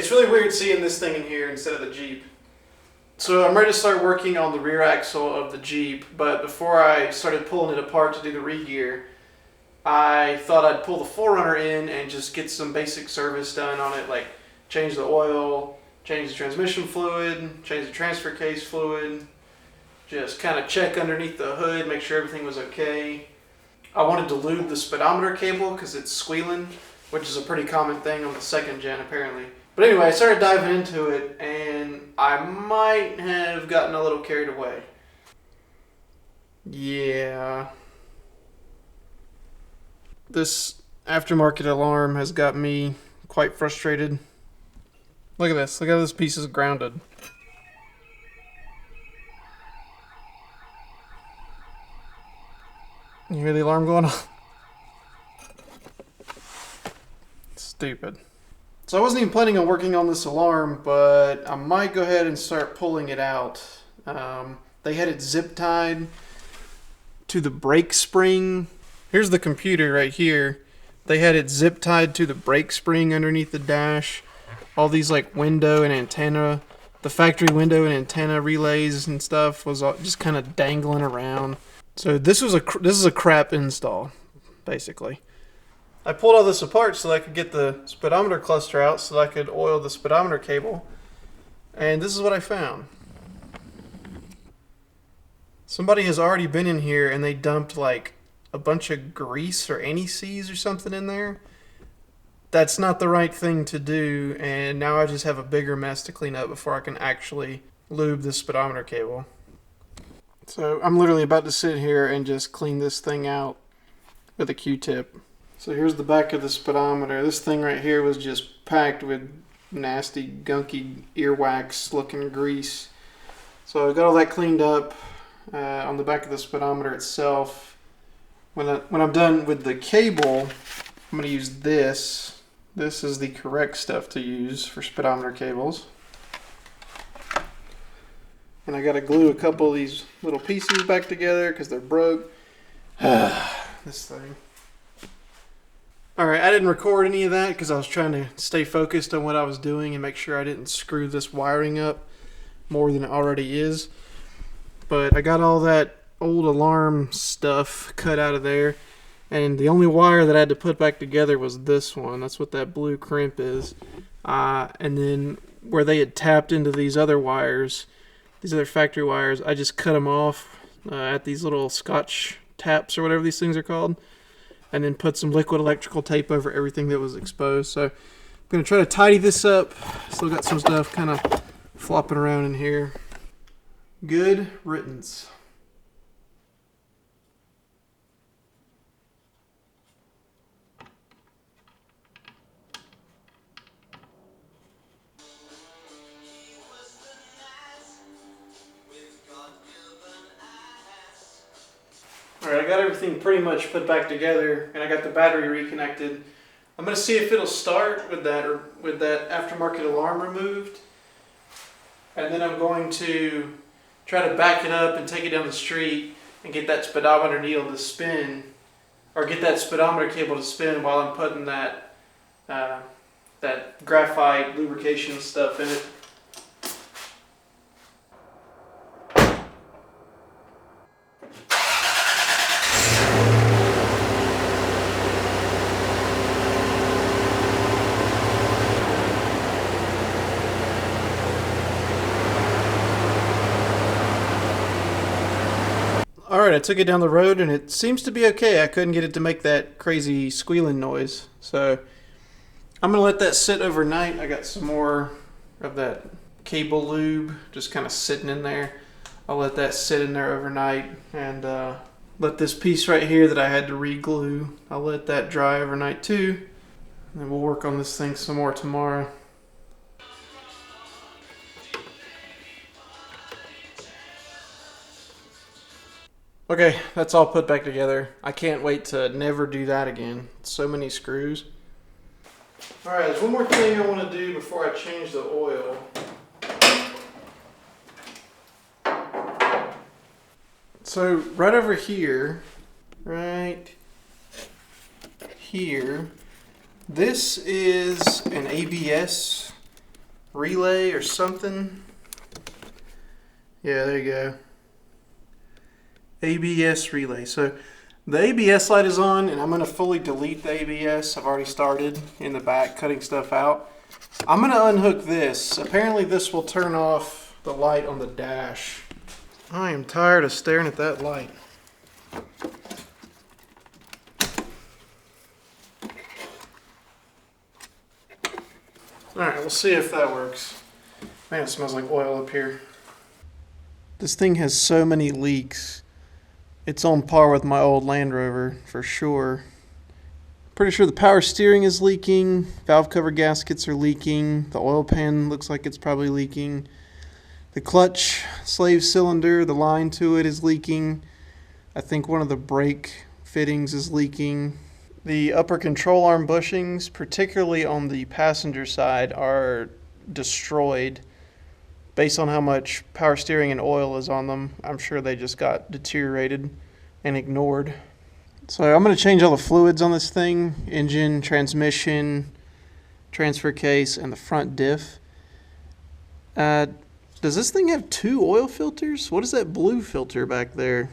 It's really weird seeing this thing in here instead of the Jeep. So I'm ready to start working on the rear axle of the Jeep, but before I started pulling it apart to do the re-gear, I thought I'd pull the 4Runner in and just get some basic service done on it, like change the oil, change the transmission fluid, change the transfer case fluid, just kind of check underneath the hood, make sure everything was okay. I wanted to lube the speedometer cable because it's squealing, which is a pretty common thing on the second gen apparently. But anyway, I started diving into it and I might have gotten a little carried away. Yeah. This aftermarket alarm has got me quite frustrated. Look at this. Look how this piece is grounded. You hear the alarm going off? Stupid. So I wasn't even planning on working on this alarm, but I might go ahead and start pulling it out. They had it zip tied to the brake spring. Here's the computer right here. They had it zip tied to the brake spring underneath the dash. All these like window and antenna, the factory window and antenna relays and stuff was all just kind of dangling around. So this is a crap install, basically. I pulled all this apart so that I could get the speedometer cluster out so that I could oil the speedometer cable. And this is what I found. Somebody has already been in here and they dumped like a bunch of grease or anti-seize or something in there. That's not the right thing to do, and now I just have a bigger mess to clean up before I can actually lube the speedometer cable. So I'm literally about to sit here and just clean this thing out with a Q-tip. So here's the back of the speedometer. This thing right here was just packed with nasty, gunky earwax looking grease. So I got all that cleaned up on the back of the speedometer itself. When I'm done with the cable, I'm going to use this. This is the correct stuff to use for speedometer cables. And I got to glue a couple of these little pieces back together because they're broke. This thing. Alright, I didn't record any of that because I was trying to stay focused on what I was doing and make sure I didn't screw this wiring up more than it already is. But I got all that old alarm stuff cut out of there. And the only wire that I had to put back together was this one. That's what that blue crimp is. And then where they had tapped into these other wires, these other factory wires, I just cut them off at these little Scotch taps or whatever these things are called. And then put some liquid electrical tape over everything that was exposed. So I'm going to try to tidy this up. Still got some stuff kind of flopping around in here. Good riddance. Alright, I got everything pretty much put back together and I got the battery reconnected. I'm going to see if it'll start with that aftermarket alarm removed. And then I'm going to try to back it up and take it down the street and get that speedometer needle to spin, or get that speedometer cable to spin while I'm putting that graphite lubrication stuff in it. Alright, I took it down the road and it seems to be okay. I couldn't get it to make that crazy squealing noise. So I'm going to let that sit overnight. I got some more of that cable lube just kind of sitting in there. I'll let that sit in there overnight and let this piece right here that I had to re-glue, I'll let that dry overnight too. And then we'll work on this thing some more tomorrow. Okay, that's all put back together. I can't wait to never do that again. So many screws. Alright, there's one more thing I want to do before I change the oil. So right over here, right here, this is an ABS relay or something. Yeah, there you go. ABS relay. So the ABS light is on, and I'm going to fully delete the ABS. I've already started in the back cutting stuff out. I'm going to unhook this. Apparently this will turn off the light on the dash. I am tired of staring at that light. Alright, we'll see if that works. Man, it smells like oil up here. This thing has so many leaks. It's on par with my old Land Rover, for sure. Pretty sure the power steering is leaking. Valve cover gaskets are leaking. The oil pan looks like it's probably leaking. The clutch slave cylinder, the line to it is leaking. I think one of the brake fittings is leaking. The upper control arm bushings, particularly on the passenger side, are destroyed. Based on how much power steering and oil is on them, I'm sure they just got deteriorated and ignored. So I'm going to change all the fluids on this thing: engine, transmission, transfer case, and the front diff. Does this thing have 2 oil filters? What is that blue filter back there?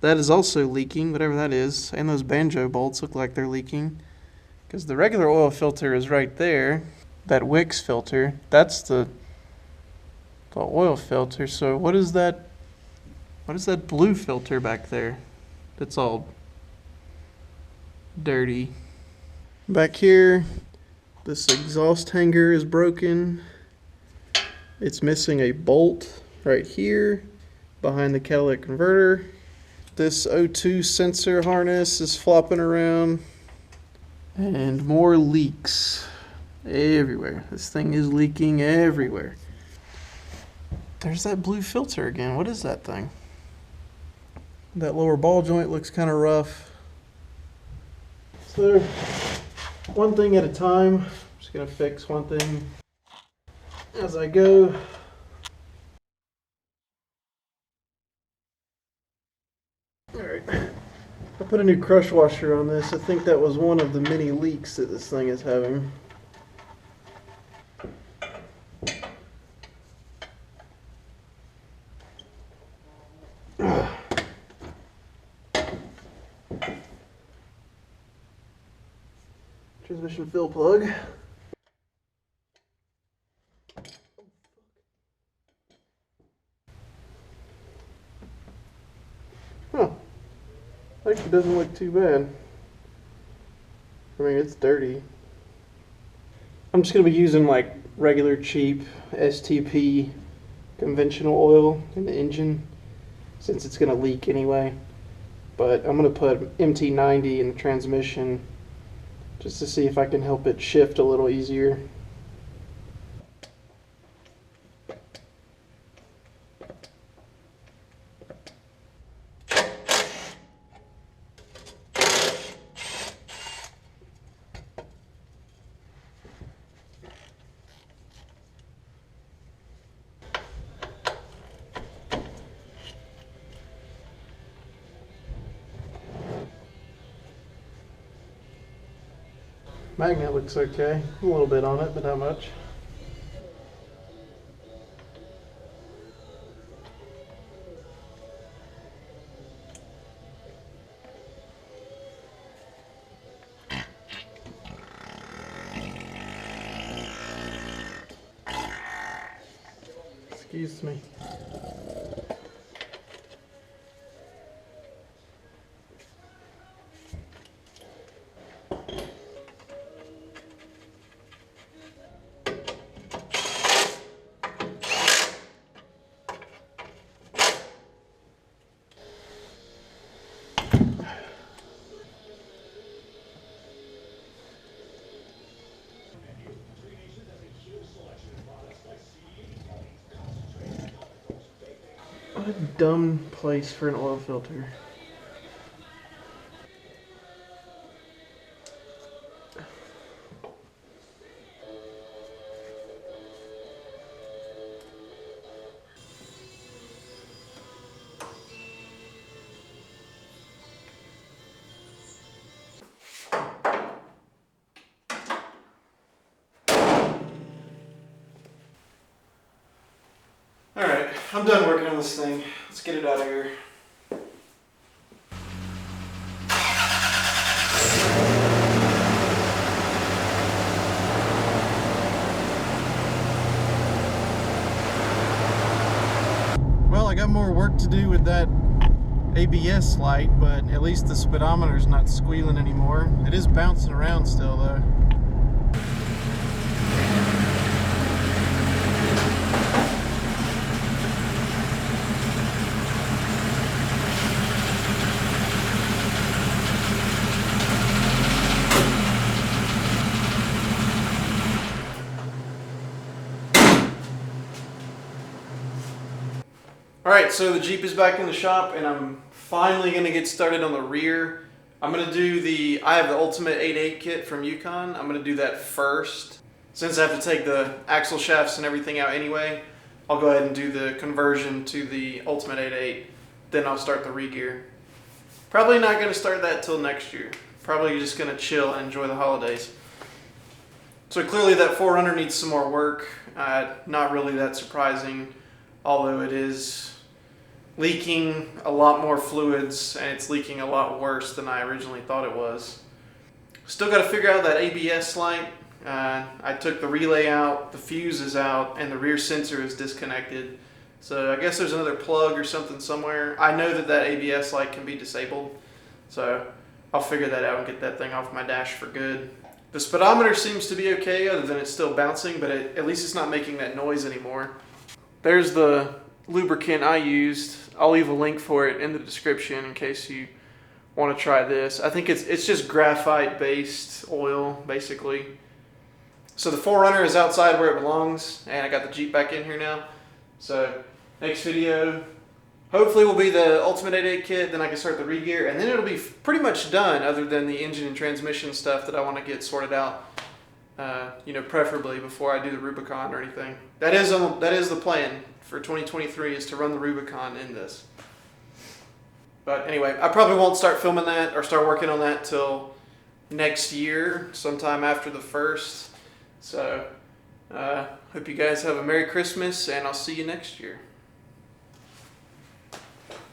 That is also leaking, whatever that is. And those banjo bolts look like they're leaking, because the regular oil filter is right there. That Wicks filter, that's the oil filter. So what is that blue filter back there that's all dirty? Back here, this exhaust hanger is broken. It's missing a bolt right here behind the catalytic converter. This O2 sensor harness is flopping around. And more leaks everywhere. This thing is leaking everywhere. There's that blue filter again. What is that thing? That lower ball joint looks kind of rough. So, one thing at a time. I'm just going to fix one thing as I go. Alright. I put a new crush washer on this. I think that was one of the many leaks that this thing is having. Transmission fill plug. Huh. Actually doesn't look too bad. I mean, it's dirty. I'm just going to be using like regular cheap STP conventional oil in the engine, since it's going to leak anyway. But I'm going to put MT90 in the transmission just to see if I can help it shift a little easier. Magnet looks okay. A little bit on it, but not much. Excuse me. What a dumb place for an oil filter. I'm done working on this thing. Let's get it out of here. Well, I got more work to do with that ABS light, but at least the speedometer's not squealing anymore. It is bouncing around still though. Alright, so the Jeep is back in the shop and I'm finally going to get started on the rear. I'm going to do I have the Ultimate 8.8 kit from Yukon. I'm going to do that first. Since I have to take the axle shafts and everything out anyway, I'll go ahead and do the conversion to the Ultimate 8.8. Then I'll start the re-gear. Probably not going to start that till next year. Probably just going to chill and enjoy the holidays. So clearly that 4Runner needs some more work. Not really that surprising, although it is leaking a lot more fluids and it's leaking a lot worse than I originally thought it was. Still got to figure out that ABS light. I took the relay out, the fuse is out, and the rear sensor is disconnected. So I guess there's another plug or something somewhere. I know that ABS light can be disabled, so I'll figure that out and get that thing off my dash for good. The speedometer seems to be okay other than it's still bouncing, but at least it's not making that noise anymore. There's the lubricant I used. I'll leave a link for it in the description in case you want to try this. I think it's just graphite based oil basically. So the 4Runner is outside where it belongs and I got the Jeep back in here now. So next video hopefully will be the Ultimate 8.8 kit, then I can start the re-gear and then it'll be pretty much done other than the engine and transmission stuff that I want to get sorted out. Preferably before I do the Rubicon or anything. That is the plan for 2023 is to run the Rubicon in this. But anyway, I probably won't start filming that or start working on that till next year, sometime after the 1st. So, hope you guys have a Merry Christmas and I'll see you next year.